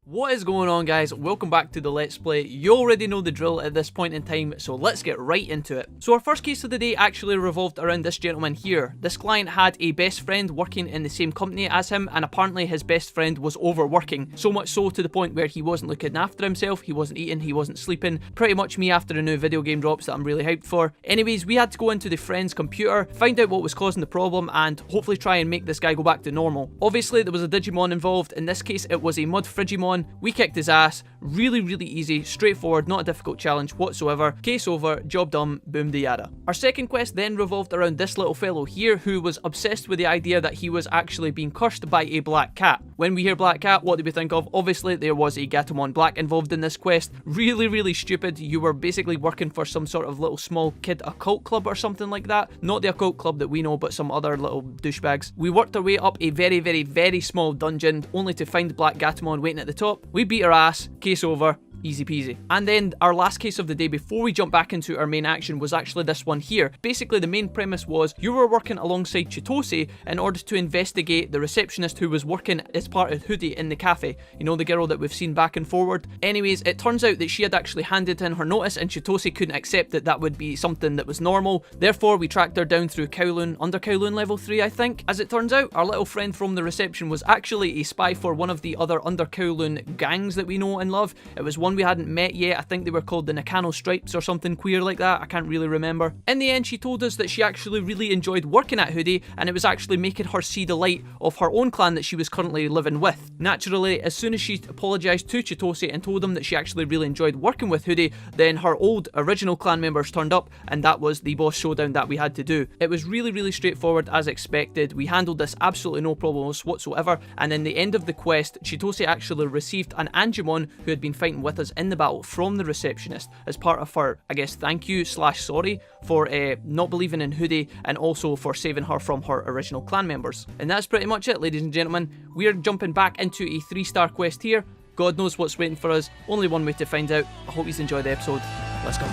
What is going on, guys? Welcome back to the Let's Play. You already know the drill at this point in time, so let's get right into it. So our first case of the day actually revolved around this gentleman here. This client had a best friend working in the same company as him, and apparently his best friend was overworking. So much so to the point where he wasn't looking after himself, he wasn't eating, he wasn't sleeping. Pretty much me after a new video game drops that I'm really hyped for. Anyways, we had to go into the friend's computer, find out what was causing the problem, and hopefully try and make this guy go back to normal. Obviously, there was a Digimon involved. In this case, it was a Mud Frigimon. We kicked his ass. Really easy, straightforward, not a difficult challenge whatsoever. Case over, job done, boom de yada. Our second quest then revolved around this little fellow here who was obsessed with the idea that he was actually being cursed by a black cat. When we hear black cat, what do we think of? Obviously, there was a Gatomon Black involved in this quest. Really stupid. You were basically working for some sort of little small kid occult club or something like that. Not the occult club that we know, but some other little douchebags. We worked our way up a very small dungeon, only to find Black Gatomon waiting at the top. We beat our ass, case over, easy peasy. And then our last case of the day before we jump back into our main action was actually this one here. Basically the main premise was you were working alongside Chitose in order to investigate the receptionist who was working as part of Hoodie in the cafe. You know, the girl that we've seen back and forward. Anyways, it turns out that she had actually handed in her notice and Chitose couldn't accept that that would be something that was normal. Therefore, we tracked her down through Kowloon, under Kowloon level 3 I think. As it turns out, our little friend from the reception was actually a spy for one of the other under Kowloon gangs that we know and love. It was one we hadn't met yet. I think they were called the Nakano Stripes or something queer like that. I can't really remember. In the end, she told us that she actually really enjoyed working at Hoodie, and it was actually making her see the light of her own clan that she was currently living with. Naturally, as soon as she apologised to Chitose and told him that she actually really enjoyed working with Hoodie, then her old original clan members turned up, and that was the boss showdown that we had to do. It was really straightforward as expected. We handled this absolutely no problems whatsoever, and in the end of the quest, Chitose actually received an Angemon who had been fighting with us in the battle from the receptionist as part of her, I guess, thank you / sorry for not believing in Hoodie and also for saving her from her original clan members. And that's pretty much it, ladies and gentlemen. We are jumping back into a 3-star quest here. God knows what's waiting for us. Only one way to find out. I hope you enjoyed the episode. Let's go.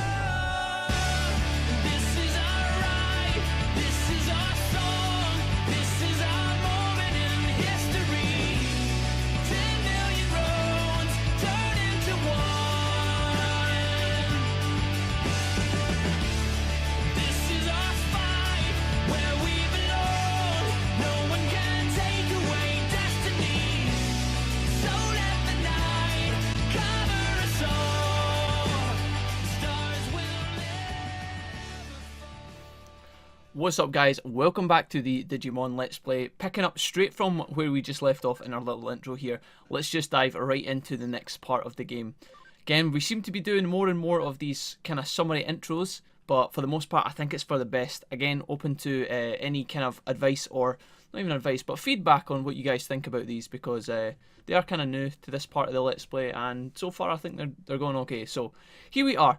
What's up, guys? Welcome back to the Digimon Let's Play. Picking up straight from where we just left off in our little intro here. Let's just dive right into the next part of the game. Again, we seem to be doing more and more of these kind of summary intros, but for the most part I think it's for the best. Again, open to any kind of advice, or not even advice, but feedback on what you guys think about these, because they are kind of new to this part of the Let's Play, and so far I think they're going okay. So here we are.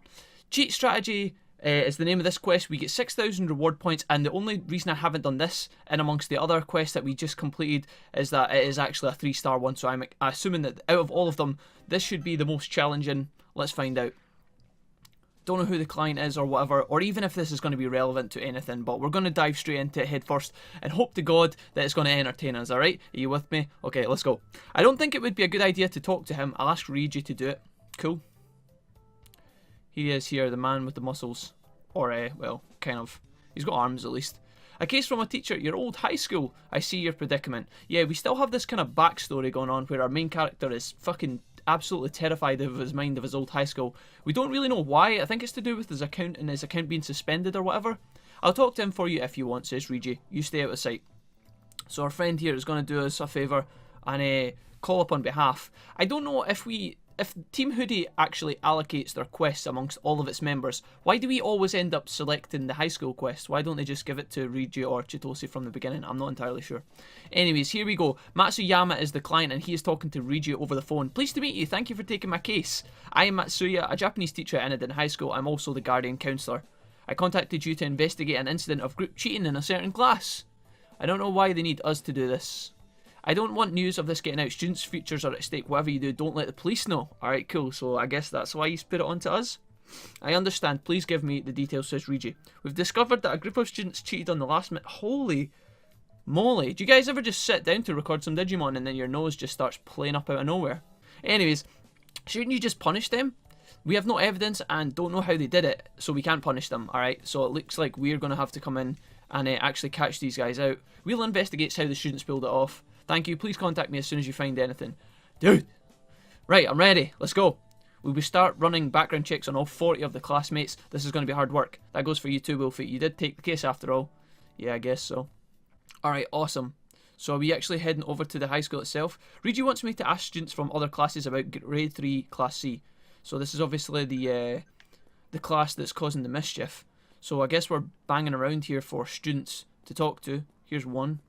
Cheat strategy is the name of this quest. We get 6,000 reward points, and the only reason I haven't done this in amongst the other quests that we just completed is that it is actually a 3-star one, so I'm assuming that out of all of them, this should be the most challenging. Let's find out. Don't know who the client is or whatever, or even if this is going to be relevant to anything, but we're going to dive straight into it head first and hope to God that it's going to entertain us, alright? Are you with me? Okay, let's go. I don't think it would be a good idea to talk to him. I'll ask Ryuji to do it. Cool. He is here, the man with the muscles. Or, well, kind of. He's got arms, at least. A case from a teacher, your old high school. I see your predicament. Yeah, we still have this kind of backstory going on where our main character is fucking absolutely terrified of his mind of his old high school. We don't really know why. I think it's to do with his account and his account being suspended or whatever. I'll talk to him for you if you want, says Ryuji. You stay out of sight. So our friend here is going to do us a favour and call up on behalf. I don't know if Team Hoodie actually allocates their quests amongst all of its members. Why do we always end up selecting the high school quest? Why don't they just give it to Ryuji or Chitose from the beginning? I'm not entirely sure. Anyways, here we go. Matsuyama is the client and he is talking to Ryuji over the phone. Pleased to meet you. Thank you for taking my case. I am Matsuya, a Japanese teacher at Eniden High School. I'm also the guardian counsellor. I contacted you to investigate an incident of group cheating in a certain class. I don't know why they need us to do this. I don't want news of this getting out. Students' futures are at stake. Whatever you do, don't let the police know. Alright, cool. So I guess that's why you put it on to us. I understand. Please give me the details, says Ryuji. We've discovered that a group of students cheated on the last minute. Holy moly. Do you guys ever just sit down to record some Digimon and then your nose just starts playing up out of nowhere? Anyways, shouldn't you just punish them? We have no evidence and don't know how they did it, so we can't punish them, alright? So it looks like we're going to have to come in and actually catch these guys out. We'll investigate how the students pulled it off. Thank you. Please contact me as soon as you find anything. Dude! Right, I'm ready. Let's go. We will start running background checks on all 40 of the classmates. This is going to be hard work. That goes for you too, Wolfie. You did take the case after all. Yeah, I guess so. Alright, awesome. So are we actually heading over to the high school itself? Reggie wants me to ask students from other classes about grade 3 class C. So this is obviously the class that's causing the mischief. So I guess we're banging around here for students to talk to. Here's one.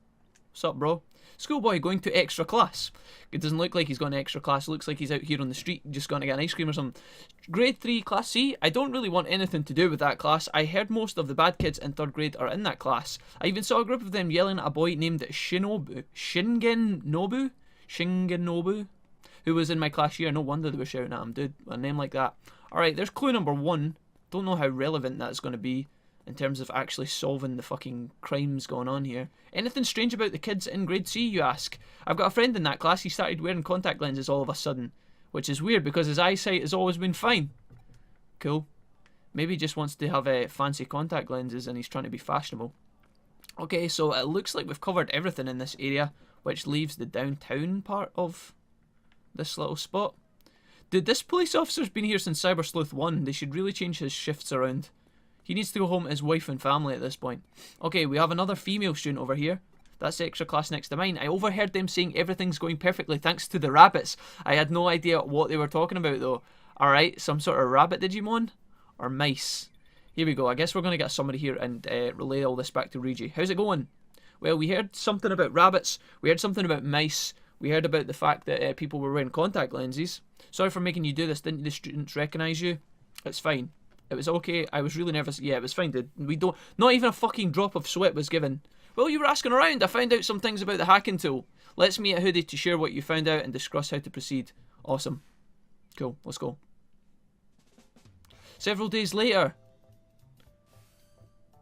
What's up, bro? Schoolboy going to extra class. It doesn't look like he's going to extra class. It looks like he's out here on the street just going to get an ice cream or something. Grade 3 class C. I don't really want anything to do with that class. I heard most of the bad kids in 3rd grade are in that class. I even saw a group of them yelling at a boy named Shingen Nobu, who was in my class year. No wonder they were shouting at him, dude. A name like that. Alright, there's clue number 1. Don't know how relevant that's going to be in terms of actually solving the fucking crimes going on here. Anything strange about the kids in grade C, you ask? I've got a friend in that class. He started wearing contact lenses all of a sudden, which is weird because his eyesight has always been fine. Cool. Maybe he just wants to have fancy contact lenses and he's trying to be fashionable. Okay, so it looks like we've covered everything in this area, which leaves the downtown part of this little spot. Dude, this police officer's been here since Cyber Sleuth 1. They should really change his shifts around. He needs to go home to his wife and family at this point. Okay, we have another female student over here. That's the extra class next to mine. I overheard them saying everything's going perfectly thanks to the rabbits. I had no idea what they were talking about though. Alright, some sort of rabbit Digimon? Or mice? Here we go. I guess we're going to get somebody here and relay all this back to Reggie. How's it going? Well, we heard something about rabbits. We heard something about mice. We heard about the fact that people were wearing contact lenses. Sorry for making you do this. Didn't the students recognise you? It's fine. It was okay. I was really nervous. Yeah, it was fine, dude. Not even a fucking drop of sweat was given. Well, you were asking around. I found out some things about the hacking tool. Let's meet at Hoodie to share what you found out and discuss how to proceed. Awesome. Cool. Let's go. Several days later.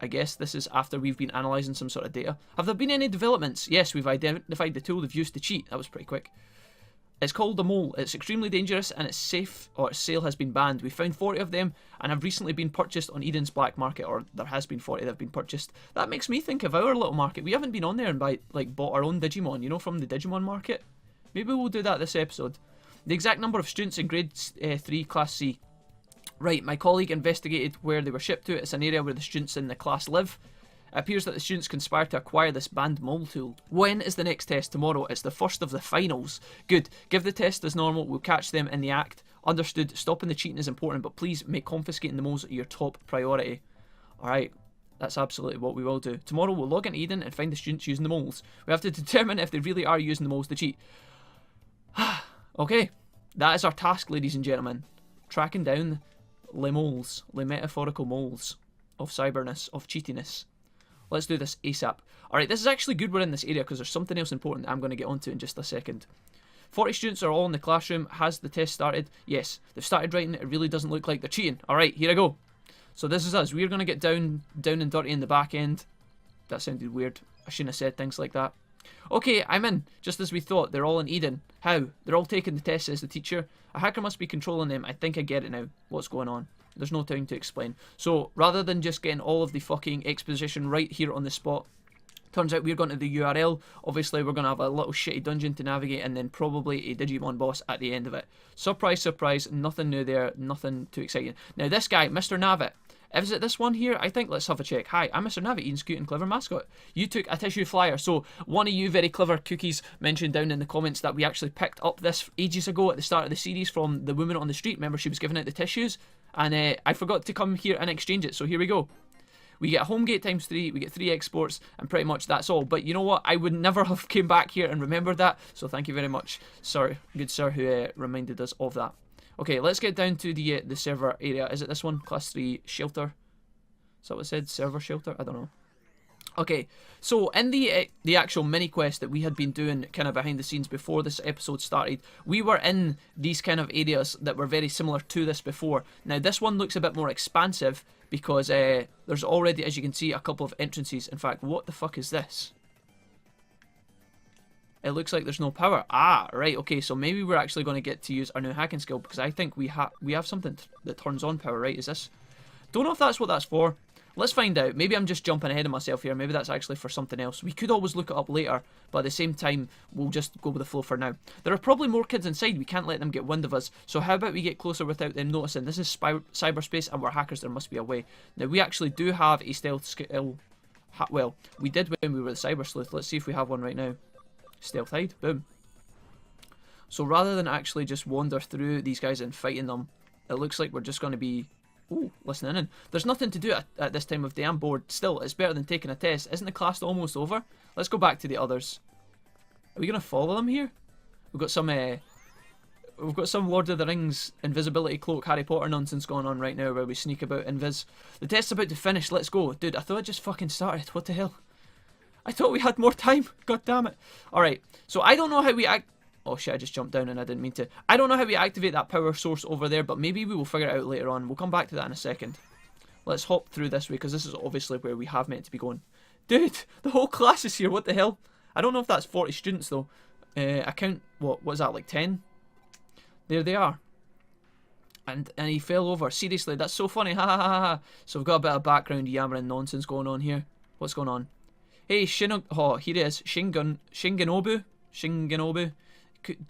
I guess this is after we've been analysing some sort of data. Have there been any developments? Yes, we've identified the tool they've used to cheat. That was pretty quick. It's called the Mole. It's extremely dangerous and its sale has been banned. We found 40 of them and have recently been purchased on Eden's black market, or there has been 40 that have been purchased. That makes me think of our little market. We haven't been on there and bought our own Digimon, you know, from the Digimon market. Maybe we'll do that this episode. The exact number of students in grade 3 class C. Right, my colleague investigated where they were shipped to. It's an area where the students in the class live. It appears that the students conspired to acquire this banned mole tool. When is the next test? Tomorrow. It's the first of the finals. Good. Give the test as normal. We'll catch them in the act. Understood. Stopping the cheating is important, but please make confiscating the moles your top priority. Alright. That's absolutely what we will do. Tomorrow we'll log into Eden and find the students using the moles. We have to determine if they really are using the moles to cheat. Okay. That is our task, ladies and gentlemen. Tracking down le moles. Le metaphorical moles. Of cyberness. Of cheatiness. Let's do this ASAP. Alright, this is actually good we're in this area because there's something else important that I'm going to get onto in just a second. 40 students are all in the classroom. Has the test started? Yes. They've started writing. It really doesn't look like they're cheating. Alright, here I go. So this is us. We're going to get down and dirty in the back end. That sounded weird. I shouldn't have said things like that. Okay, I'm in. Just as we thought. They're all in Eden. How? They're all taking the test, says the teacher. A hacker must be controlling them. I think I get it now. What's going on? There's no time to explain. So, rather than just getting all of the fucking exposition right here on the spot, turns out we're going to the URL. Obviously, we're going to have a little shitty dungeon to navigate and then probably a Digimon boss at the end of it. Surprise, surprise. Nothing new there. Nothing too exciting. Now, this guy, Mr. Navet. Is it this one here? I think let's have a check. Hi, I'm Mr. Navet, Eden's cute and clever mascot. You took a tissue flyer. So, one of you very clever cookies mentioned down in the comments that we actually picked up this ages ago at the start of the series from the woman on the street. Remember, she was giving out the tissues? And I forgot to come here and exchange it, so here we go. We get home gate times 3, we get 3 exports, and pretty much that's all. But you know what? I would never have came back here and remembered that, so thank you very much, sir, good sir, who reminded us of that. Okay, let's get down to the server area. Is it this one? Class 3 shelter? Is that what it said? Server shelter? I don't know. Okay, so in the actual mini quest that we had been doing kind of behind the scenes before this episode started, we were in these kind of areas that were very similar to this before. Now this one looks a bit more expansive because there's already, as you can see, a couple of entrances. In fact, what the fuck is this? It looks like there's no power. Ah, right, okay, so maybe we're actually going to get to use our new hacking skill, because I think we have something that turns on power, right? Is this... Don't know if that's what that's for. Let's find out. Maybe I'm just jumping ahead of myself here. Maybe that's actually for something else. We could always look it up later, but at the same time, we'll just go with the flow for now. There are probably more kids inside. We can't let them get wind of us. So how about we get closer without them noticing? This is cyberspace, and we're hackers. There must be a way. Now, we actually do have a stealth skill. Well, we did when we were the Cyber Sleuth. Let's see if we have one right now. Stealth hide. Boom. So rather than actually just wander through these guys and fighting them, it looks like we're just going to be... Ooh, listening in. There's nothing to do at this time of day. I'm bored. Still, it's better than taking a test. Isn't the class almost over? Let's go back to the others. Are we going to follow them here? We've got some Lord of the Rings invisibility cloak Harry Potter nonsense going on right now where we sneak about invis. The test's about to finish. Let's go. Dude, I thought it just fucking started. What the hell? I thought we had more time. God damn it. Alright, so I don't know how we act... Oh shit, I just jumped down and I didn't mean to. I don't know how we activate that power source over there, but maybe we will figure it out later on. We'll come back to that in a second. Let's hop through this way, because this is obviously where we have meant to be going. Dude, the whole class is here. What the hell? I don't know if that's 40 students, though. I count, what is that, like 10? There they are. And he fell over. Seriously, that's so funny. Ha ha ha ha. So we've got a bit of background yammering nonsense going on here. What's going on? Hey, oh, here he is. Shinginobu.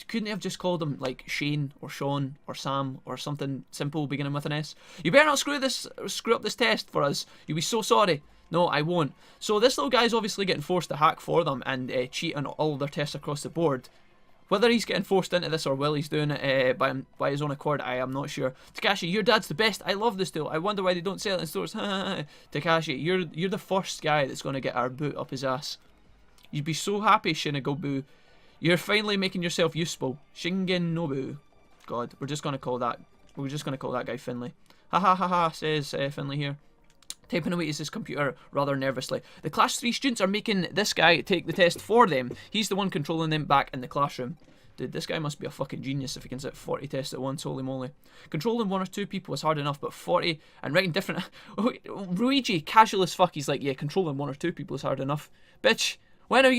Couldn't they have just called him like Shane or Sean or Sam or something simple beginning with an S? You better not screw up this test for us. You'll be so sorry. No, I won't. So this little guy's obviously getting forced to hack for them and cheat on all of their tests across the board. Whether he's getting forced into this or Willie's doing it by his own accord, I am not sure. Takashi, your dad's the best. I love this tool. I wonder why they don't sell it in stores. Takashi, you're the first guy that's going to get our boot up his ass. You'd be so happy, Shinigobu. You're finally making yourself useful. Shingenobu. God, we're just going to call that guy Finley. Ha ha ha ha, says Finley here. Typing away at his computer rather nervously. The class 3 students are making this guy take the test for them. He's the one controlling them back in the classroom. Dude, this guy must be a fucking genius if he can sit 40 tests at once, holy moly. Controlling 1 or 2 people is hard enough, but 40 and writing different... Ruiji, casual as fuck, he's like, yeah, controlling 1 or 2 people is hard enough. Bitch, when are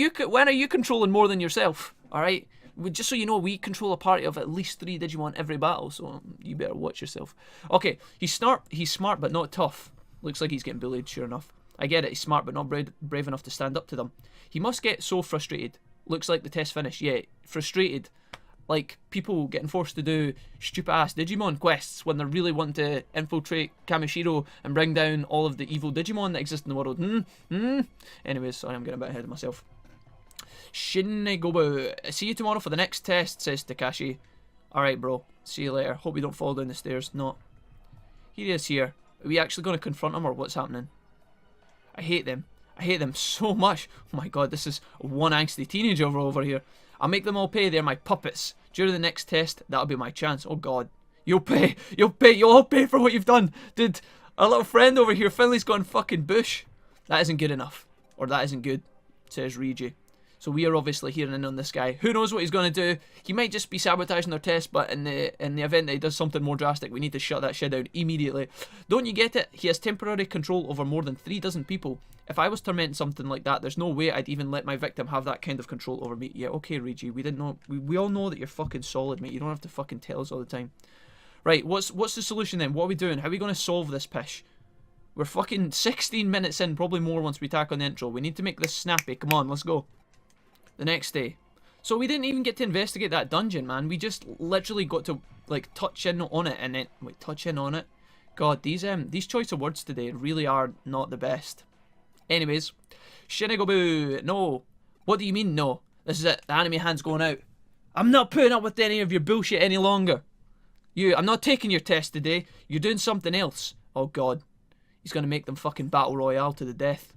you controlling more than yourself? Alright? Just so you know, we control a party of at least 3 Digimon every battle, so you better watch yourself. Okay, he's smart but not tough. Looks like he's getting bullied, sure enough. I get it, he's smart but not brave enough to stand up to them. He must get so frustrated. Looks like the test finished. Yeah, frustrated. Like people getting forced to do stupid ass Digimon quests when they're really wanting to infiltrate Kamishiro and bring down all of the evil Digimon that exist in the world. Anyways, sorry, I'm getting a bit ahead of myself. Shinigobu. See you tomorrow for the next test, says Takashi. Alright, bro. See you later. Hope you don't fall down the stairs. No. Here he is here. Are we actually going to confront him or what's happening? I hate them. I hate them so much. Oh my god, this is one angsty teenager over here. I'll make them all pay. They're my puppets. During the next test, that'll be my chance. Oh god. You'll pay. You'll pay. You'll all pay for what you've done. Dude, our little friend over here, Finley's gone fucking bush. That isn't good enough. Or that isn't good, says Reiji. So we are obviously hearing in on this guy. Who knows what he's going to do? He might just be sabotaging their test, but in the event that he does something more drastic, we need to shut that shit down immediately. Don't you get it? He has temporary control over more than 3 dozen people. If I was tormenting something like that, there's no way I'd even let my victim have that kind of control over me. Yeah, okay, Reiji, we didn't know. We all know that you're fucking solid, mate. You don't have to fucking tell us all the time. Right, what's the solution then? What are we doing? How are we going to solve this pish? We're fucking 16 minutes in, probably more once we tack on the intro. We need to make this snappy. Come on, let's go. The next day. So we didn't even get to investigate that dungeon, man. We just literally got to, like, touch in on it and then... Wait, touch in on it? God, these choice of words today really are not the best. Anyways. Shinigobu, no. What do you mean, no? This is it. The anime hand's going out. I'm not putting up with any of your bullshit any longer. I'm not taking your test today. You're doing something else. Oh, God. He's going to make them fucking battle royale to the death.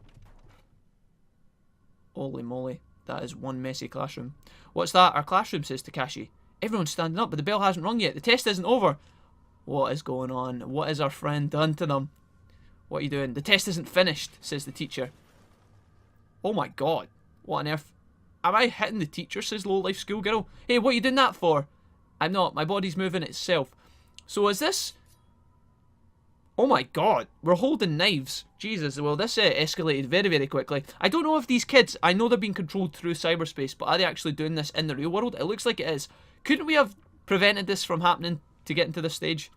Holy moly. That is one messy classroom. What's that? Our classroom, says Takashi. Everyone's standing up, but the bell hasn't rung yet. The test isn't over. What is going on? What has our friend done to them? What are you doing? The test isn't finished, says the teacher. Oh my god. What on earth? Am I hitting the teacher, says low-life schoolgirl. Hey, what are you doing that for? I'm not. My body's moving itself. So is this... Oh my god, we're holding knives. Jesus, well this escalated very, very quickly. I don't know if these kids, I know they're being controlled through cyberspace, but are they actually doing this in the real world? It looks like it is. Couldn't we have prevented this from happening to get into this stage?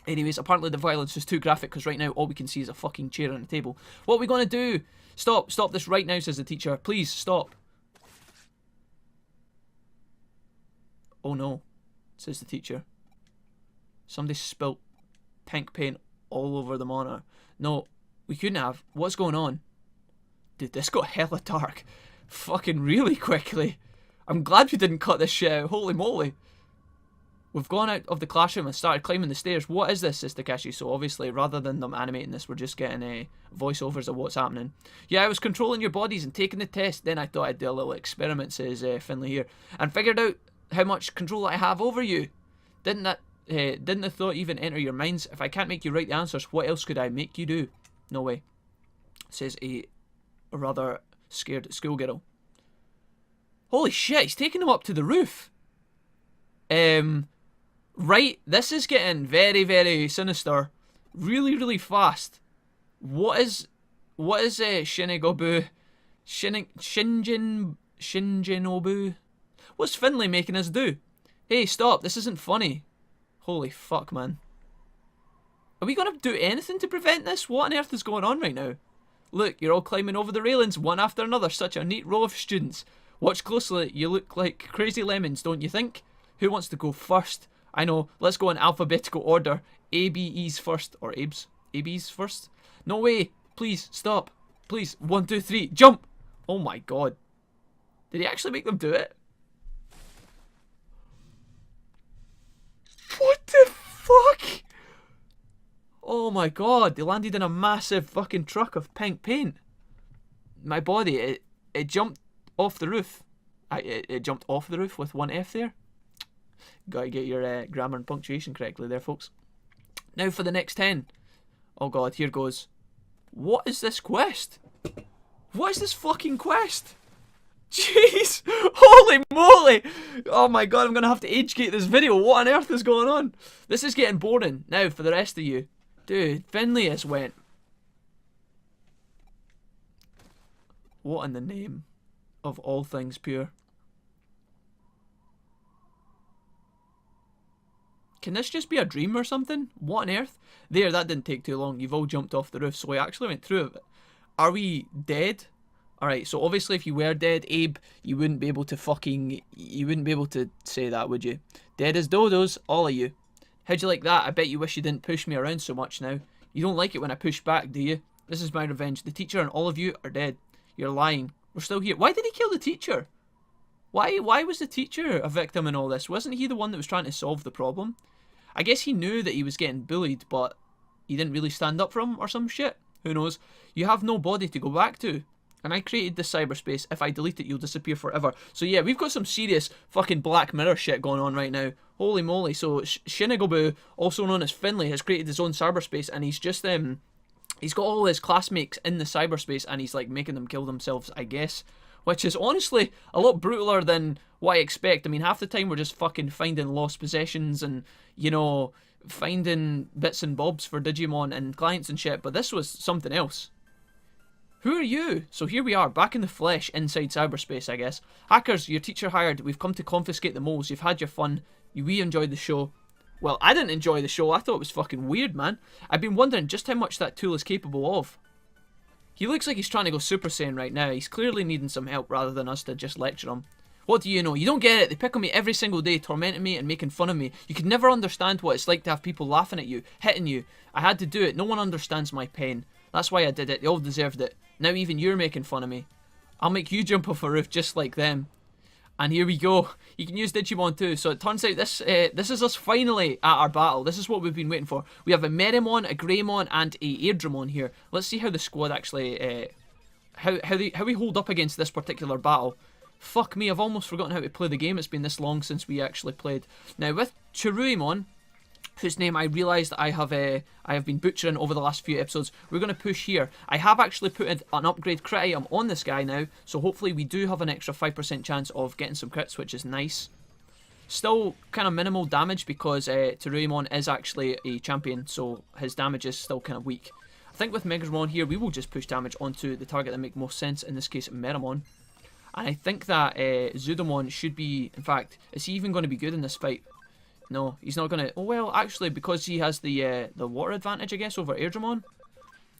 Anyways, apparently the violence is too graphic because right now all we can see is a fucking chair on a table. What are we going to do? Stop this right now, says the teacher. Please, stop. Oh no, says the teacher. Somebody spilt pink paint all over the monitor. No, we couldn't have. What's going on? Dude, this got hella dark. Fucking really quickly. I'm glad we didn't cut this shit out. Holy moly. We've gone out of the classroom and started climbing the stairs. What is this, says Takeshi? So obviously, rather than them animating this, we're just getting voiceovers of what's happening. Yeah, I was controlling your bodies and taking the test. Then I thought I'd do a little experiment, says Finley here. And figured out how much control I have over you. Didn't the thought even enter your minds? If I can't make you write the answers, what else could I make you do? No way, says a rather scared schoolgirl. Holy shit, he's taking him up to the roof. Right, this is getting very, very sinister. Really, really fast. What is Shinigobu? Shinjinobu? What's Finley making us do? Hey, stop, this isn't funny. Holy fuck, man. Are we gonna do anything to prevent this? What on earth is going on right now? Look, you're all climbing over the railings, one after another, such a neat row of students. Watch closely, you look like crazy lemons, don't you think? Who wants to go first? I know, let's go in alphabetical order. ABE's first, or Abe's? AB's first? No way, please, stop. Please, 1, 2, 3, jump! Oh my god. Did he actually make them do it? What the fuck? Oh my god, they landed in a massive fucking truck of pink paint. My body, it jumped off the roof. It jumped off the roof with one F there. Gotta get your grammar and punctuation correctly there, folks. Now for the next 10. Oh god, here goes. What is this quest? What is this fucking quest? Jeez! Holy moly! Oh my god, I'm gonna have to age-gate this video. What on earth is going on? This is getting boring. Now for the rest of you. Dude, Finley has went. What in the name of all things pure? Can this just be a dream or something? What on earth? There, that didn't take too long. You've all jumped off the roof, so we actually went through it. Are we dead? Alright, so obviously if you were dead, Abe, you wouldn't be able to say that, would you? Dead as dodos, all of you. How'd you like that? I bet you wish you didn't push me around so much now. You don't like it when I push back, do you? This is my revenge. The teacher and all of you are dead. You're lying. We're still here. Why did he kill the teacher? Why was the teacher a victim in all this? Wasn't he the one that was trying to solve the problem? I guess he knew that he was getting bullied, but he didn't really stand up for him or some shit. Who knows? You have no body to go back to. And I created this cyberspace. If I delete it, you'll disappear forever. So yeah, we've got some serious fucking Black Mirror shit going on right now. Holy moly. So Shinigobu, also known as Finley, has created his own cyberspace, and he's just he's got all his classmates in the cyberspace, and he's like making them kill themselves, I guess. Which is honestly a lot brutaler than what I expect. I mean, half the time we're just fucking finding lost possessions and, you know, finding bits and bobs for Digimon and clients and shit, but this was something else. Who are you? So here we are, back in the flesh, inside cyberspace, I guess. Hackers, your teacher hired. We've come to confiscate the moles. You've had your fun. We enjoyed the show. Well, I didn't enjoy the show. I thought it was fucking weird, man. I've been wondering just how much that tool is capable of. He looks like he's trying to go Super Saiyan right now. He's clearly needing some help rather than us to just lecture him. What do you know? You don't get it. They pick on me every single day, tormenting me and making fun of me. You could never understand what it's like to have people laughing at you, hitting you. I had to do it. No one understands my pain. That's why I did it. They all deserved it. Now even you're making fun of me. I'll make you jump off a roof just like them. And here we go. You can use Digimon too. So it turns out this is us finally at our battle. This is what we've been waiting for. We have a Merimon, a Greymon, and a Airdramon here. Let's see how the squad actually how we hold up against this particular battle. Fuck me, I've almost forgotten how to play the game. It's been this long since we actually played. Now with Chiruimon, whose name I realised I have been butchering over the last few episodes, we're going to push here. I have actually put an upgrade crit item on this guy now, so hopefully we do have an extra 5% chance of getting some crits, which is nice. Still kind of minimal damage because Tsuruimon is actually a champion, so his damage is still kind of weak. I think with Megadramon here, we will just push damage onto the target that make most sense, in this case Meramon. And I think that Zudomon should be, in fact, is he even going to be good in this fight? No, he's not going to. Oh well, actually, because he has the water advantage, I guess, over Airdramon.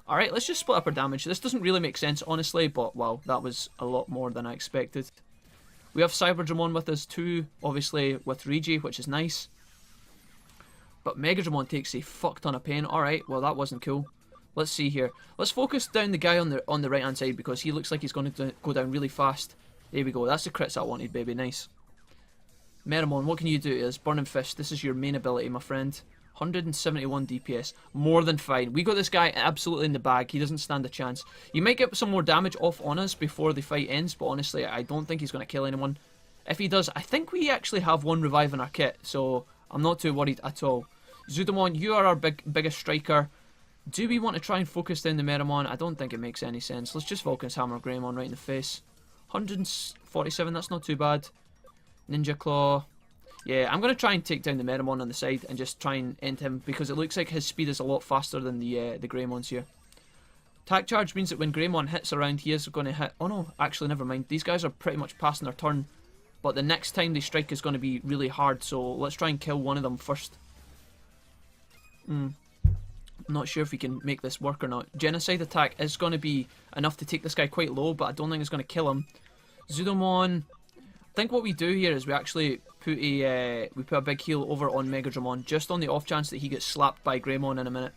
Alright, let's just split up our damage. This doesn't really make sense, honestly, but wow, that was a lot more than I expected. We have Cyberdramon with us too, obviously with Regi, which is nice. But Megadramon takes a fuck ton of pain. Alright, well that wasn't cool. Let's see here. Let's focus down the guy on the right hand side because he looks like he's going to go down really fast. There we go, that's the crits I wanted, baby, nice. Meramon, what can you do? Is Burning Fist, this is your main ability, my friend. 171 DPS, more than fine. We got this guy absolutely in the bag. He doesn't stand a chance. You might get some more damage off on us before the fight ends, but honestly, I don't think he's going to kill anyone. If he does, I think we actually have one revive in our kit, so I'm not too worried at all. Zudomon, you are our biggest striker. Do we want to try and focus down the Meramon? I don't think it makes any sense. Let's just Vulcan's Hammer Greymon right in the face. 147, that's not too bad. Ninja Claw. Yeah, I'm going to try and take down the Meramon on the side and just try and end him because it looks like his speed is a lot faster than the Greymons here. Attack Charge means that when Greymon hits around, he is going to hit... Oh no, actually, never mind. These guys are pretty much passing their turn, but the next time they strike is going to be really hard, so let's try and kill one of them first. I'm not sure if we can make this work or not. Genocide Attack is going to be enough to take this guy quite low, but I don't think it's going to kill him. Zudomon... I think what we do here is we actually put a big heal over on Megadramon just on the off chance that he gets slapped by Greymon in a minute,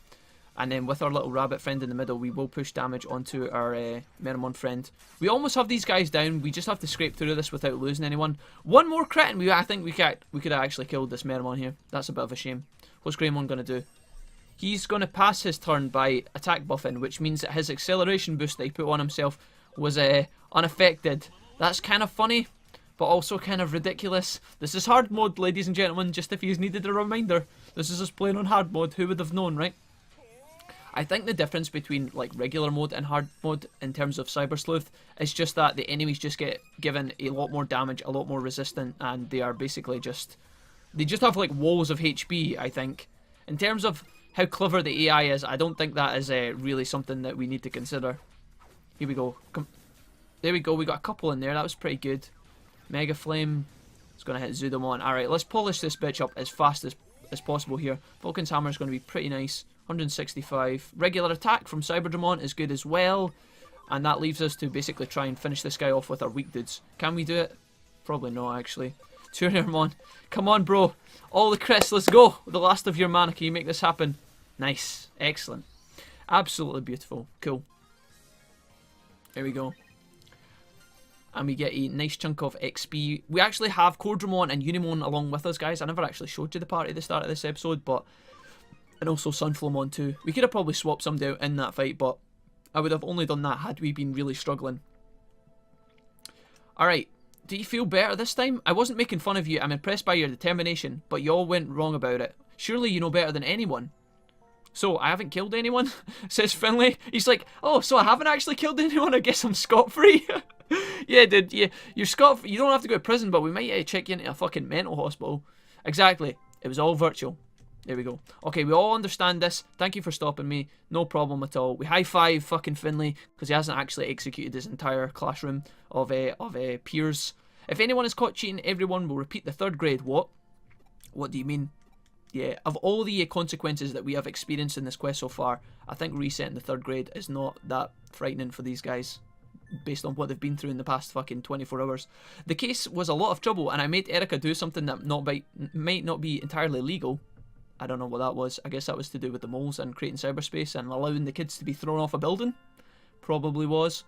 and then with our little rabbit friend in the middle, we will push damage onto our Meramon friend. We almost have these guys down. We just have to scrape through this without losing anyone. One more crit, and I think we could have actually killed this Meramon here. That's a bit of a shame. What's Greymon gonna do? He's gonna pass his turn by attack buffing, which means that his acceleration boost that he put on himself was unaffected. That's kind of funny, but also kind of ridiculous. This is hard mode, ladies and gentlemen, just if you needed a reminder. This is us playing on hard mode, who would have known, right? I think the difference between like regular mode and hard mode in terms of Cyber Sleuth is just that the enemies just get given a lot more damage, a lot more resistant, and they are basically just... They just have like walls of HP, I think. In terms of how clever the AI is, I don't think that is really something that we need to consider. Here we go. There we go, we got a couple in there, that was pretty good. Mega Flame is going to hit Zudomon. Alright, let's polish this bitch up as fast as possible here. Vulcan's Hammer is going to be pretty nice. 165. Regular attack from Cyberdramon is good as well. And that leaves us to basically try and finish this guy off with our weak dudes. Can we do it? Probably not, actually. Tsuruimon, come on, bro. All the crits, let's go. The last of your mana, can you make this happen? Nice. Excellent. Absolutely beautiful. Cool. There we go. And we get a nice chunk of XP. We actually have Cordramon and Unimon along with us, guys. I never actually showed you the party at the start of this episode, but... And also Sunflowmon too. We could have probably swapped somebody out in that fight, but I would have only done that had we been really struggling. Alright, do you feel better this time? I wasn't making fun of you. I'm impressed by your determination, but you all went wrong about it. Surely you know better than anyone. So, I haven't killed anyone? Says Finley. He's like, oh, so I haven't actually killed anyone? I guess I'm scot-free. Yeah, dude, yeah, you're scot-free. You don't have to go to prison, but we might check you into a fucking mental hospital. Exactly. It was all virtual. There we go. Okay, we all understand this. Thank you for stopping me. No problem at all. We high-five fucking Finley, because he hasn't actually executed his entire classroom of peers. If anyone is caught cheating, everyone will repeat the third grade. What? What do you mean? Yeah, of all the consequences that we have experienced in this quest so far, I think resetting the third grade is not that frightening for these guys, based on what they've been through in the past fucking 24 hours. The case was a lot of trouble, and I made Erica do something that might not be entirely legal. I don't know what that was. I guess that was to do with the moles and creating cyberspace and allowing the kids to be thrown off a building. Probably was.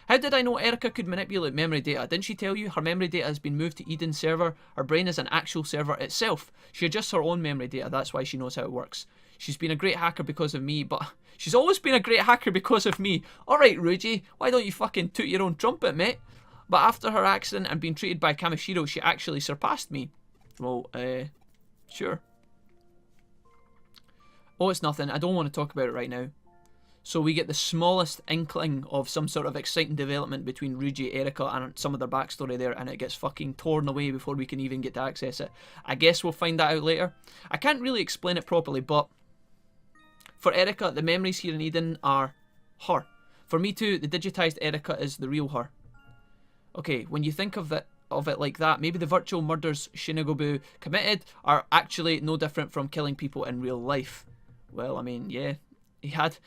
How did I know Erica could manipulate memory data? Didn't she tell you her memory data has been moved to Eden's server? Her brain is an actual server itself. She adjusts her own memory data. That's why she knows how it works. She's been a great hacker because of me, but she's always been a great hacker because of me. Alright, Ruji, why don't you fucking toot your own trumpet, mate? But after her accident and being treated by Kamishiro, she actually surpassed me. Well, sure. Oh, it's nothing. I don't want to talk about it right now. So we get the smallest inkling of some sort of exciting development between Ryuji, Erika, and some of their backstory there, and it gets fucking torn away before we can even get to access it. I guess we'll find that out later. I can't really explain it properly, but for Erika, the memories here in Eden are her. For me too, the digitized Erika is the real her. Okay, when you think of it like that, maybe the virtual murders Shinobu committed are actually no different from killing people in real life. Well, I mean, yeah. He had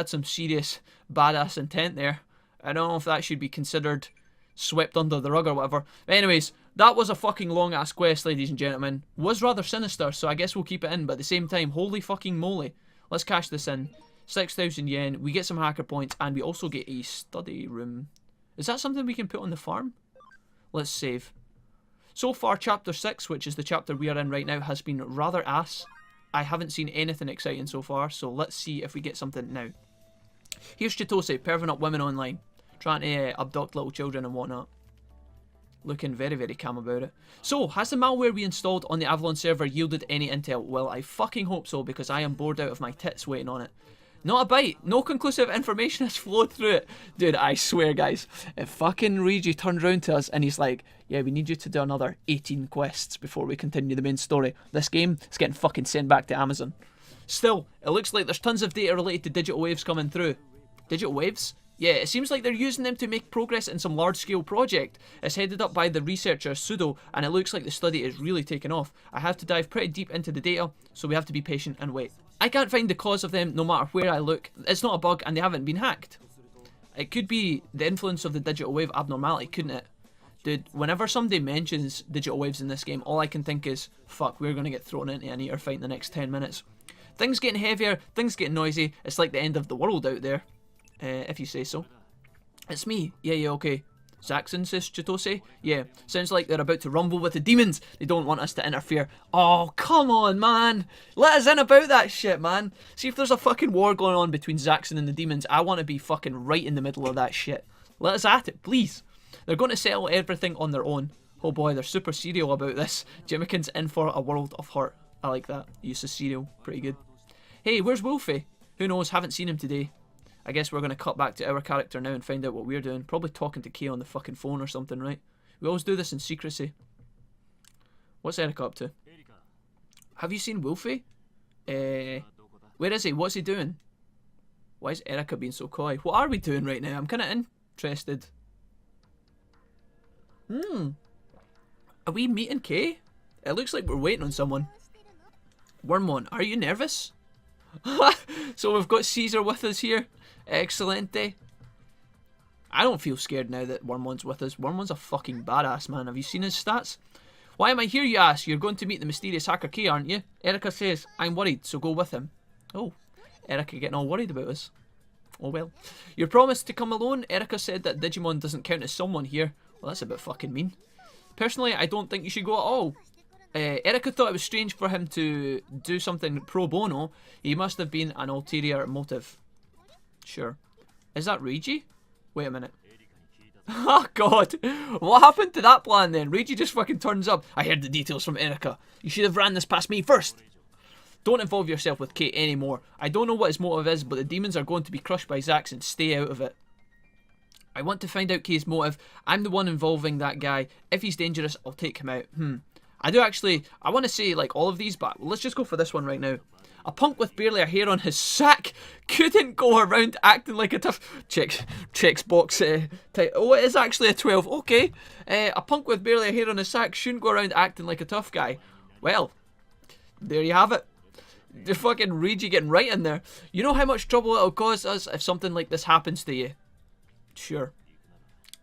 some serious badass intent there. I don't know if that should be considered swept under the rug or whatever. But anyways, that was a fucking long ass quest, ladies and gentlemen. Was rather sinister, so I guess we'll keep it in. But at the same time, holy fucking moly. Let's cash this in. 6,000 yen. We get some hacker points, and we also get a study room. Is that something we can put on the farm? Let's save. So far, chapter 6, which is the chapter we are in right now, has been rather ass. I haven't seen anything exciting so far, so let's see if we get something now. Here's Chitose, perving up women online, trying to abduct little children and whatnot. Looking very, very calm about it. So, has the malware we installed on the Avalon server yielded any intel? Well, I fucking hope so, because I am bored out of my tits waiting on it. Not a bite. No conclusive information has flowed through it. Dude, I swear, guys, if fucking Ryuji turned around to us and he's like, yeah, we need you to do another 18 quests before we continue the main story, this game is getting fucking sent back to Amazon. Still, it looks like there's tons of data related to digital waves coming through. Digital waves? Yeah, it seems like they're using them to make progress in some large-scale project. It's headed up by the researcher Sudo, and it looks like the study is really taking off. I have to dive pretty deep into the data, so we have to be patient and wait. I can't find the cause of them no matter where I look. It's not a bug, and they haven't been hacked. It could be the influence of the digital wave abnormality, couldn't it? Dude, whenever somebody mentions digital waves in this game, all I can think is, fuck, we're going to get thrown into an eater fight in the next 10 minutes. Things getting heavier, things getting noisy. It's like the end of the world out there. If you say so. It's me. Yeah, okay. Zaxxon, says Chitose. Yeah, sounds like they're about to rumble with the demons. They don't want us to interfere. Oh, come on, man. Let us in about that shit, man. See if there's a fucking war going on between Zaxxon and the demons. I want to be fucking right in the middle of that shit. Let us at it, please. They're going to settle everything on their own. Oh boy, they're super serial about this. Jimikin's in for a world of hurt. I like that. Use of serial. Pretty good. Hey, where's Wolfie? Who knows? Haven't seen him today. I guess we're going to cut back to our character now and find out what we're doing. Probably talking to Kay on the fucking phone or something, right? We always do this in secrecy. What's Erika up to? Have you seen Wolfie? Where is he? What's he doing? Why is Erika being so coy? What are we doing right now? I'm kind of interested. Are we meeting Kay? It looks like we're waiting on someone. Wormon, are you nervous? So we've got Caesar with us here. Excelente. I don't feel scared now that Wormon's with us. Wormon's a fucking badass, man. Have you seen his stats? Why am I here, you ask? You're going to meet the mysterious hacker Kay, aren't you? Erika says, I'm worried, so go with him. Oh, Erika getting all worried about us. Oh well. You're promised to come alone? Erika said that Digimon doesn't count as someone here. Well, that's a bit fucking mean. Personally, I don't think you should go at all. Erika thought it was strange for him to do something pro bono. He must have been an ulterior motive. Sure. Is that Ryuji? Wait a minute. Oh god. What happened to that plan then? Ryuji just fucking turns up. I heard the details from Erika. You should have ran this past me first. Don't involve yourself with Kate anymore. I don't know what his motive is, but the demons are going to be crushed by Zaxxon. Stay out of it. I want to find out Kay's motive. I'm the one involving that guy. If he's dangerous, I'll take him out. I do actually, I want to say like all of these, but let's just go for this one right now. A punk with barely a hair on his sack couldn't go around acting like a tough... Checks box type. Oh, it is actually a 12. Okay. A punk with barely a hair on his sack shouldn't go around acting like a tough guy. Well, there you have it. The fucking Ryuji getting right in there. You know how much trouble it'll cause us if something like this happens to you? Sure.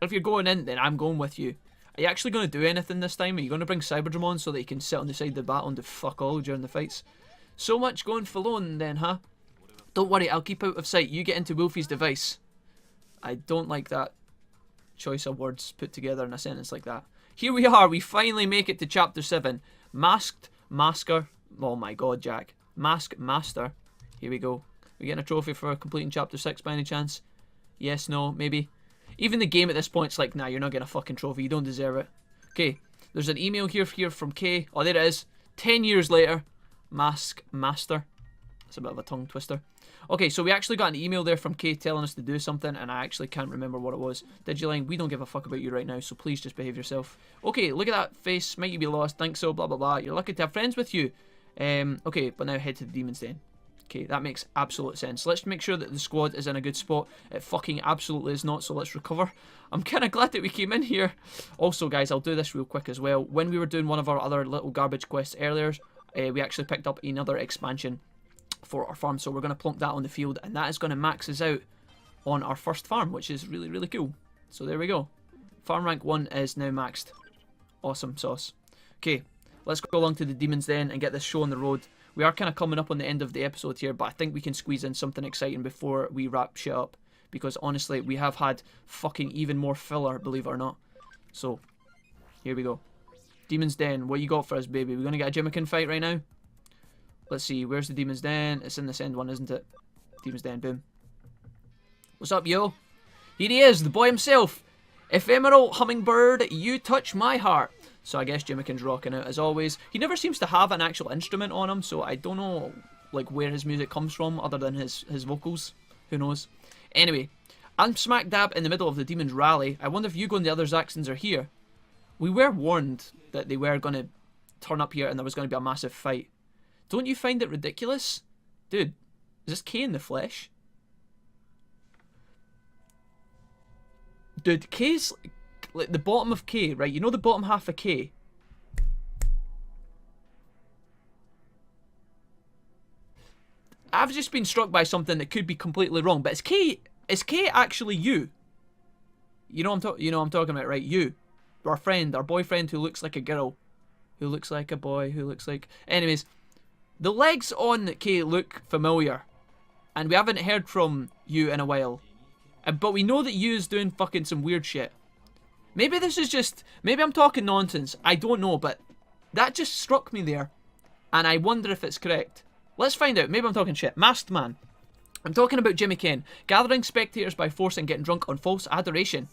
If you're going in, then I'm going with you. Are you actually going to do anything this time? Are you going to bring Cyberdramon so that you can sit on the side of the battle and do fuck all during the fights? So much going for loan then, huh? Don't worry, I'll keep out of sight. You get into Wolfie's device. I don't like that choice of words put together in a sentence like that. Here we are. We finally make it to Chapter 7. Masked Masker. Oh my god, Jack. Mask Master. Here we go. We getting a trophy for completing Chapter 6 by any chance? Yes, no, maybe. Even the game at this point is like, nah, you're not getting a fucking trophy. You don't deserve it. Okay, there's an email here from Kay. Oh, there it is. 10 years later. Mask Master. It's a bit of a tongue twister. Okay, so we actually got an email there from Kay telling us to do something, and I actually can't remember what it was. Digiline, we don't give a fuck about you right now, so please just behave yourself. Okay, look at that face. Might you be lost? Think so, blah, blah, blah. You're lucky to have friends with you. Okay, but now head to the Demon's Den. Okay, that makes absolute sense. Let's make sure that the squad is in a good spot. It fucking absolutely is not, so let's recover. I'm kind of glad that we came in here. Also, guys, I'll do this real quick as well. When we were doing one of our other little garbage quests earlier, we actually picked up another expansion for our farm, so we're going to plonk that on the field, and that is going to max us out on our first farm, which is really, really cool. So there we go. Farm rank 1 is now maxed. Awesome sauce. Okay, let's go along to the Demon's Den and get this show on the road. We are kind of coming up on the end of the episode here, but I think we can squeeze in something exciting before we wrap shit up, because honestly, we have had fucking even more filler, believe it or not. So, here we go. Demon's Den, what you got for us, baby? We're going to get a Jimmican fight right now? Let's see, where's the Demon's Den? It's in this end one, isn't it? Demon's Den, boom. What's up, yo? Here he is, the boy himself. Ephemeral hummingbird, you touch my heart. So I guess Jimmican's rocking out as always. He never seems to have an actual instrument on him, so I don't know like where his music comes from other than his vocals. Who knows? Anyway, I'm smack dab in the middle of the Demon's rally. I wonder if Hugo and the other Zaxxons are here. We were warned that they were going to turn up here and there was going to be a massive fight. Don't you find it ridiculous? Dude, is this K in the flesh? Dude, K's like the bottom of K, right? You know the bottom half of K? I've just been struck by something that could be completely wrong, but is K actually you? You know I'm talking about, right? You. Our friend, our boyfriend who looks like a girl. Who looks like a boy, who looks like... Anyways, the legs on K look familiar. And we haven't heard from you in a while. But we know that you is doing fucking some weird shit. Maybe this is just... Maybe I'm talking nonsense. I don't know, but that just struck me there. And I wonder if it's correct. Let's find out. Maybe I'm talking shit. Masked Man. I'm talking about Jimmy Ken. Gathering spectators by force and getting drunk on false adoration.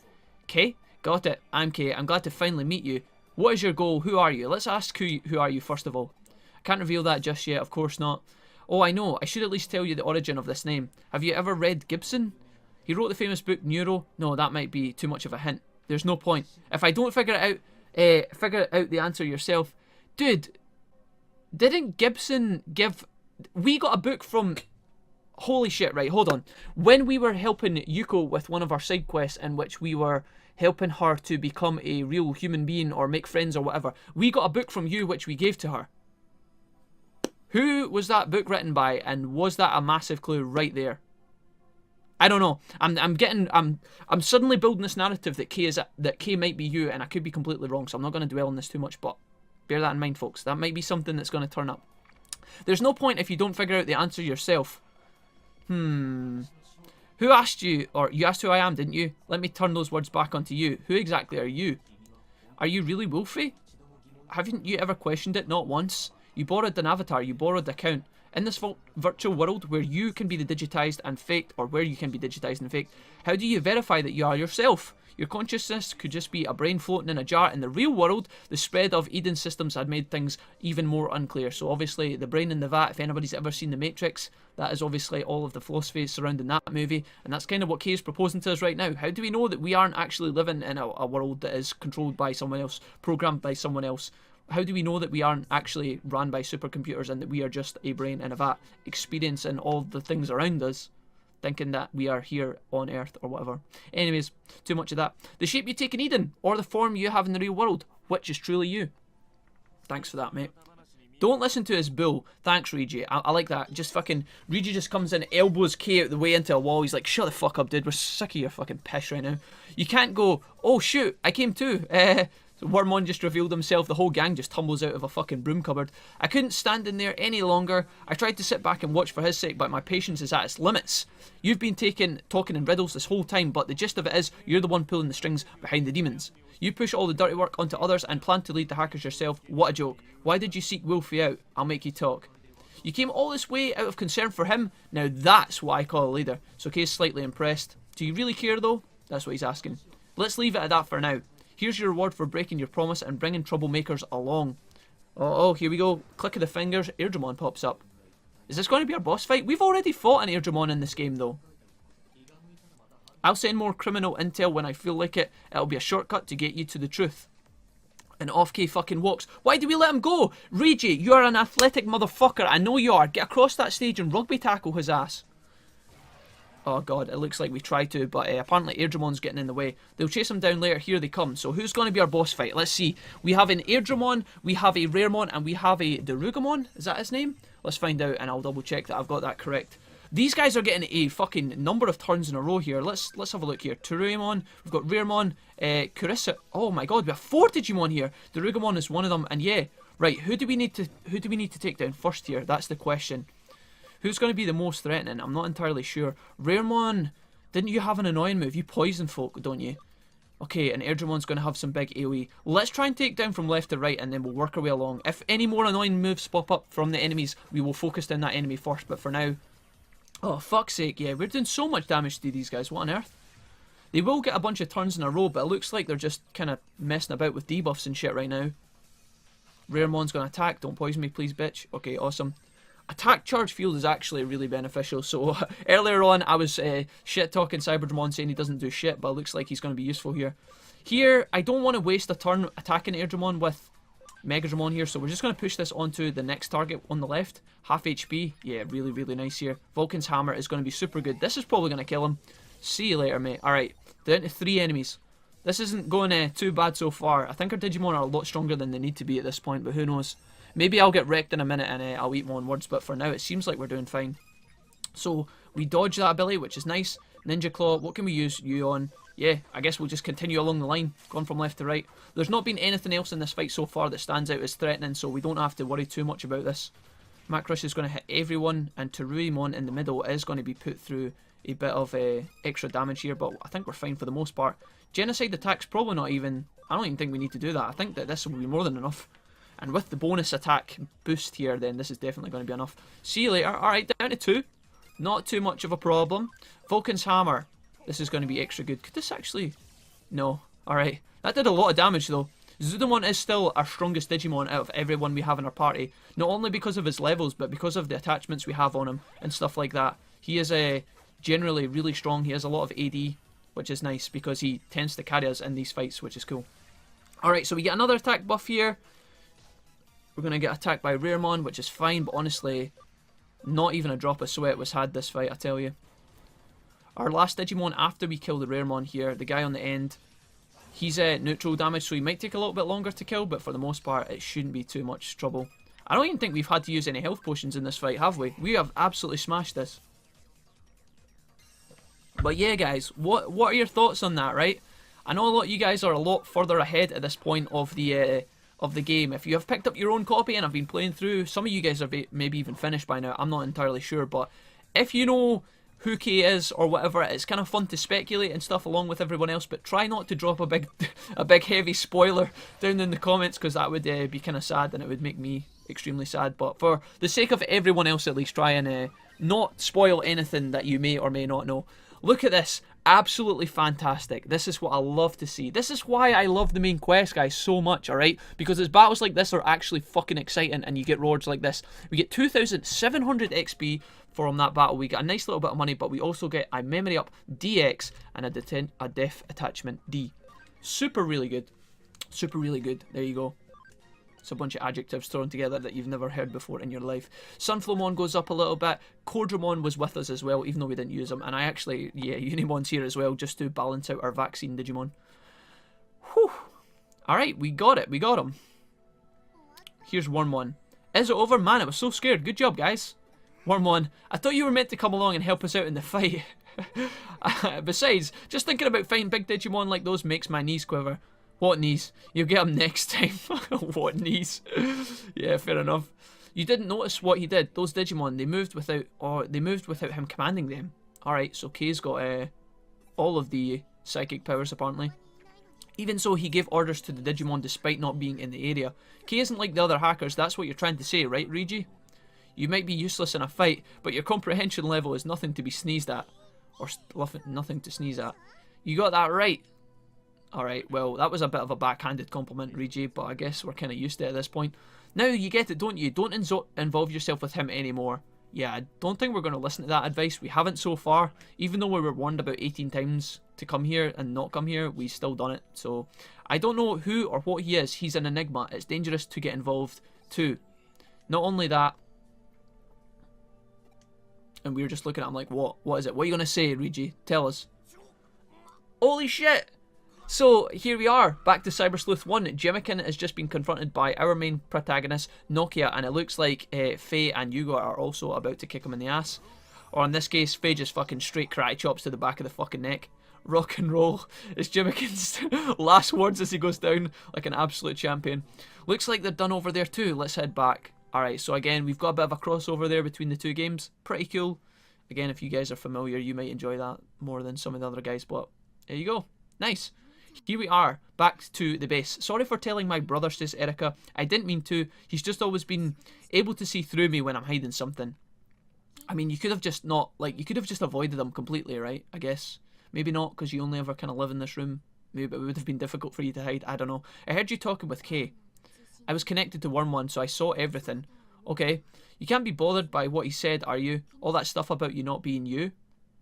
K? Got it. I'm K. I'm glad to finally meet you. What is your goal? Who are you? Let's ask who are you first of all. I can't reveal that just yet. Of course not. Oh, I know. I should at least tell you the origin of this name. Have you ever read Gibson? He wrote the famous book Neuro. No, that might be too much of a hint. There's no point. If I don't figure out the answer yourself. Dude, didn't Gibson give... We got a book from... Holy shit, right, hold on. When we were helping Yuko with one of our side quests in which we were helping her to become a real human being or make friends or whatever, we got a book from you which we gave to her. Who was that book written by, and was that a massive clue right there? I don't know. I'm suddenly building this narrative that K might be you, and I could be completely wrong, so I'm not going to dwell on this too much, but bear that in mind, folks. That might be something that's going to turn up. There's no point if you don't figure out the answer yourself. Who asked you? Or you asked who I am, didn't you? Let me turn those words back onto you. Who exactly are you? Are you really Wolfie? Haven't you ever questioned it? Not once. You borrowed an avatar. You borrowed the account. In this virtual world where you can be the digitized and faked, or where you can be digitized and faked, how do you verify that you are yourself? Your consciousness could just be a brain floating in a jar. In the real world, the spread of Eden systems had made things even more unclear. So obviously, the brain in the vat, if anybody's ever seen The Matrix, that is obviously all of the philosophy surrounding that movie. And that's kind of what Kay is proposing to us right now. How do we know that we aren't actually living in a world that is controlled by someone else, programmed by someone else? How do we know that we aren't actually run by supercomputers and that we are just a brain in a vat, experiencing all the things around us, thinking that we are here on Earth or whatever? Anyways, too much of that. The shape you take in Eden, or the form you have in the real world, which is truly you? Thanks for that, mate. Don't listen to his bull. Thanks, Reggie. I like that. Just fucking... Reggie just comes in, elbows K out the way into a wall. He's like, shut the fuck up, dude. We're sick of your fucking piss right now. You can't go, oh shoot, I came too. Wormon just revealed himself. The whole gang just tumbles out of a fucking broom cupboard. I couldn't stand in there any longer. I tried to sit back and watch for his sake, but my patience is at its limits. You've been talking in riddles this whole time, but the gist of it is, you're the one pulling the strings behind the demons. You push all the dirty work onto others and plan to lead the hackers yourself. What a joke. Why did you seek Wolfie out? I'll make you talk. You came all this way out of concern for him? Now that's what I call a leader. So Kay's slightly impressed. Do you really care though? That's what he's asking. Let's leave it at that for now. Here's your reward for breaking your promise and bringing troublemakers along. Oh, here we go. Click of the fingers. Airdramon pops up. Is this going to be our boss fight? We've already fought an Airdramon in this game, though. I'll send more criminal intel when I feel like it. It'll be a shortcut to get you to the truth. And off K fucking walks. Why do we let him go? Reiji, you are an athletic motherfucker. I know you are. Get across that stage and rugby tackle his ass. Oh god, it looks like we tried to, but apparently Airdramon's getting in the way. They'll chase him down later. Here they come. So who's going to be our boss fight? Let's see. We have an Airdramon, we have a Raremon, and we have a Darugamon. Is that his name? Let's find out, and I'll double check that I've got that correct. These guys are getting a fucking number of turns in a row here. Let's have a look here. Teruimon, we've got Raremon, Kurisa. Oh my god, we have 4 Digimon here. Darugamon is one of them, and yeah, right. Who do we need to take down first here? That's the question. Who's going to be the most threatening? I'm not entirely sure. Raremon, didn't you have an annoying move? You poison folk, don't you? Okay, and Airdramon's going to have some big AoE. Let's try and take down from left to right, and then we'll work our way along. If any more annoying moves pop up from the enemies, we will focus down that enemy first. But for now, oh, fuck's sake, yeah, we're doing so much damage to these guys. What on earth? They will get a bunch of turns in a row, but it looks like they're just kind of messing about with debuffs and shit right now. Raremon's going to attack. Don't poison me, please, bitch. Okay, awesome. Attack charge field is actually really beneficial. So earlier on, I was shit-talking Cyberdramon saying he doesn't do shit, but it looks like he's going to be useful here. Here, I don't want to waste a turn attacking Airdramon with Megadramon here, so we're just going to push this onto the next target on the left. Half HP. Yeah, really, really nice here. Vulcan's Hammer is going to be super good. This is probably going to kill him. See you later, mate. Alright, down to 3 enemies. This isn't going too bad so far. I think our Digimon are a lot stronger than they need to be at this point, but who knows. Maybe I'll get wrecked in a minute and I'll eat my own words, but for now it seems like we're doing fine. So, we dodge that ability, which is nice. Ninja Claw, what can we use you on? Yeah, I guess we'll just continue along the line, going from left to right. There's not been anything else in this fight so far that stands out as threatening, so we don't have to worry too much about this. Macrush is going to hit everyone, and Teruimon in the middle is going to be put through a bit of extra damage here, but I think we're fine for the most part. Genocide attack's probably not even... I don't even think we need to do that. I think that this will be more than enough. And with the bonus attack boost here, then this is definitely going to be enough. See you later. Alright, down to 2. Not too much of a problem. Vulcan's Hammer. This is going to be extra good. Could this actually... No. Alright. That did a lot of damage, though. Zudamon is still our strongest Digimon out of everyone we have in our party. Not only because of his levels, but because of the attachments we have on him and stuff like that. He is generally really strong. He has a lot of AD, which is nice because he tends to carry us in these fights, which is cool. Alright, so we get another attack buff here. We're going to get attacked by Raremon, which is fine, but honestly, not even a drop of sweat was had this fight, I tell you. Our last Digimon after we kill the Raremon here, the guy on the end, he's neutral damage, so he might take a little bit longer to kill, but for the most part, it shouldn't be too much trouble. I don't even think we've had to use any health potions in this fight, have we? We have absolutely smashed this. But yeah, guys, what are your thoughts on that, right? I know a lot of you guys are a lot further ahead at this point of the game. If you have picked up your own copy and have been playing through, some of you guys are maybe even finished by now. I'm not entirely sure, but if you know who K is or whatever, it's kind of fun to speculate and stuff along with everyone else, but try not to drop a big heavy spoiler down in the comments, because that would be kind of sad and it would make me extremely sad. But for the sake of everyone else, at least try and not spoil anything that you may or may not know. Look at this. Absolutely fantastic. This is what I love to see. This is why I love the main quest, guys, so much, alright? Because it's battles like this are actually fucking exciting, and you get rewards like this. We get 2,700 XP from that battle. We get a nice little bit of money, but we also get a memory up DX and a def attachment D. Super really good. Super really good. There you go. It's a bunch of adjectives thrown together that you've never heard before in your life. Sunflowmon goes up a little bit. Cordramon was with us as well, even though we didn't use him. And I actually, yeah, Unimon's here as well, just to balance out our vaccine Digimon. Whew. Alright, we got it. We got him. Here's Wormmon. Is it over? Man, I was so scared. Good job, guys. Wormmon, I thought you were meant to come along and help us out in the fight. Besides, just thinking about fighting big Digimon like those makes my knees quiver. What knees? You'll get him next time. What knees? Yeah, fair enough. You didn't notice what he did. Those Digimon, they moved without him commanding them. Alright, so K's got all of the psychic powers apparently. Even so, he gave orders to the Digimon despite not being in the area. K isn't like the other hackers, that's what you're trying to say, right, Reiji? You might be useless in a fight, but your comprehension level is nothing to be sneezed at. Or nothing to sneeze at. You got that right. Alright, well, that was a bit of a backhanded compliment, Reiji, but I guess we're kind of used to it at this point. Now you get it, don't you? Don't involve yourself with him anymore. yeah, I don't think we're going to listen to that advice. We haven't so far. Even though we were warned about 18 times to come here and not come here, we still done it. So I don't know who or what he is. He's an enigma. It's dangerous to get involved too. Not only that, and we were just looking at him like, what? What is it? What are you going to say, Rigi? Tell us. Holy shit! So, here we are, back to Cyber Sleuth 1. Jimikin has just been confronted by our main protagonist, Nokia, and it looks like Faye and Yugo are also about to kick him in the ass. Or in this case, Faye just fucking straight karate chops to the back of the fucking neck. Rock and roll is Jimikin's last words as he goes down like an absolute champion. Looks like they're done over there too. Let's head back. Alright, so again, we've got a bit of a crossover there between the two games. Pretty cool. Again, if you guys are familiar, you might enjoy that more than some of the other guys, but there you go. Nice. Here we are, back to the base. Sorry for telling my brother, says Erica. I didn't mean to. He's just always been able to see through me when I'm hiding something. I mean, you could have just not, like, you could have just avoided them completely, right? I guess. Maybe not, because you only ever kind of live in this room. Maybe it would have been difficult for you to hide. I don't know. I heard you talking with Kay. I was connected to Worm 1, so I saw everything. Okay. You can't be bothered by what he said, are you? All that stuff about you not being you?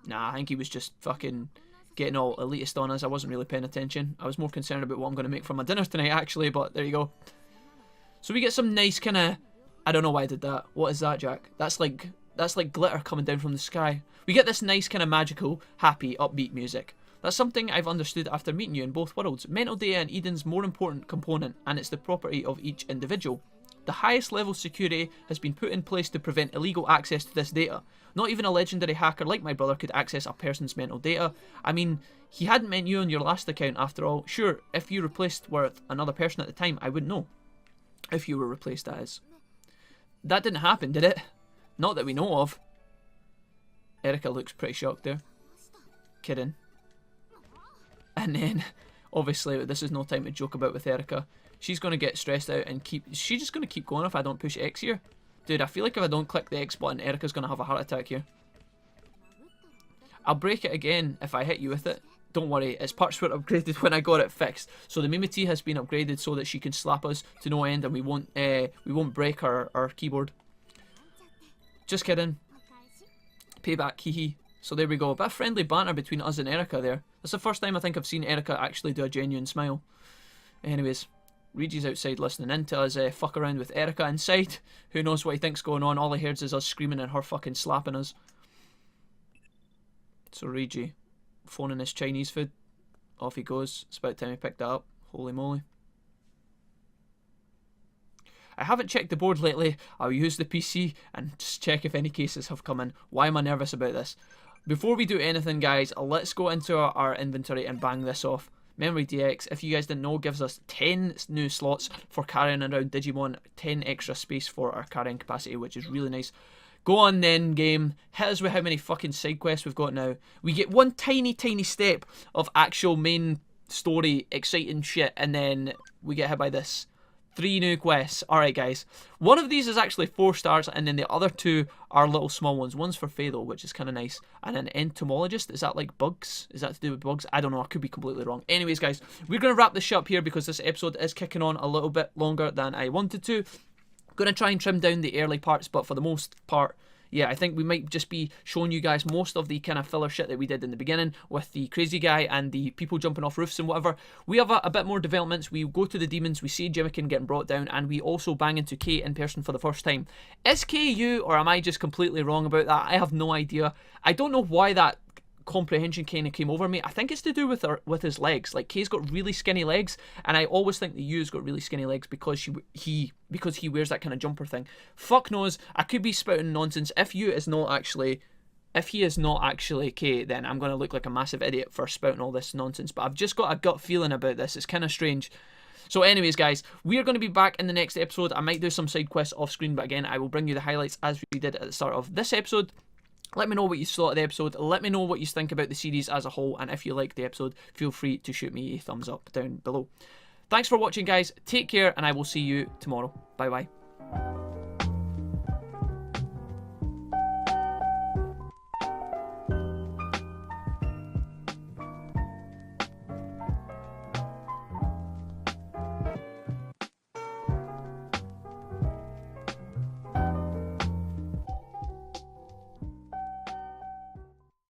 Nah, I think he was just fucking getting all elitist on us. I wasn't really paying attention. I was more concerned about what I'm going to make for my dinner tonight, actually, but there you go. So we get some nice kind of... I don't know why I did that. What is that, Jack? That's like glitter coming down from the sky. We get this nice kind of magical, happy, upbeat music. That's something I've understood after meeting you in both worlds. Mental data in Eden's more important component, and it's the property of each individual. The highest level security has been put in place to prevent illegal access to this data. Not even a legendary hacker like my brother could access a person's mental data. I mean, he hadn't met you on your last account after all. Sure, if you replaced with another person at the time, I wouldn't know. If you were replaced, that is. That didn't happen, did it? Not that we know of. Erica looks pretty shocked there. Kidding. And then, obviously, this is no time to joke about with Erica. She's going to get stressed out and she's just going to keep going if I don't push X here. Dude, I feel like if I don't click the X button, Erica's going to have a heart attack here. I'll break it again if I hit you with it. Don't worry, its parts were upgraded when I got it fixed. So the Mimiti has been upgraded so that she can slap us to no end and we won't break our keyboard. Just kidding. Payback, hee. So there we go. A bit of friendly banter between us and Erica there. That's the first time I think I've seen Erica actually do a genuine smile. Anyways, Reggie's outside listening in to us fuck around with Erica inside. Who knows what he thinks going on. All he hears is us screaming and her fucking slapping us. So Reggie, phoning his Chinese food. Off he goes. It's about time he picked that up. Holy moly. I haven't checked the board lately. I'll use the PC and just check if any cases have come in. Why am I nervous about this? Before we do anything, guys, let's go into our inventory and bang this off. Memory DX, if you guys didn't know, gives us 10 new slots for carrying around Digimon, 10 extra space for our carrying capacity, which is really nice. Go on then, game. Hit us with how many fucking side quests we've got now. We get one tiny step of actual main story, exciting shit, and then we get hit by this. 3 new quests. Alright, guys. One of these is actually 4 stars, and then the other 2 are little small ones. One's for Faye, though, which is kind of nice. And an entomologist. Is that like bugs? Is that to do with bugs? I don't know. I could be completely wrong. Anyways, guys, we're going to wrap this shit up here because this episode is kicking on a little bit longer than I wanted to. Going to try and trim down the early parts, but for the most part, yeah, I think we might just be showing you guys most of the kind of filler shit that we did in the beginning with the crazy guy and the people jumping off roofs and whatever. We have a bit more developments. We go to the demons, we see Jimikin getting brought down, and we also bang into Kay in person for the first time. Is Kay you, or am I just completely wrong about that? I have no idea. I don't know why that comprehension kind of came over me. I think it's to do with his legs. Like, Kay's got really skinny legs, and I always think the Yu's got really skinny legs because he wears that kind of jumper thing. Fuck knows. I could be spouting nonsense. If he is not actually Kay, then I'm going to look like a massive idiot for spouting all this nonsense. But I've just got a gut feeling about this. It's kind of strange. So anyways, guys, we are going to be back in the next episode. I might do some side quests off screen, but again, I will bring you the highlights as we did at the start of this episode. Let me know what you thought of the episode. Let me know what you think about the series as a whole. And if you liked the episode, feel free to shoot me a thumbs up down below. Thanks for watching, guys. Take care, and I will see you tomorrow. Bye-bye.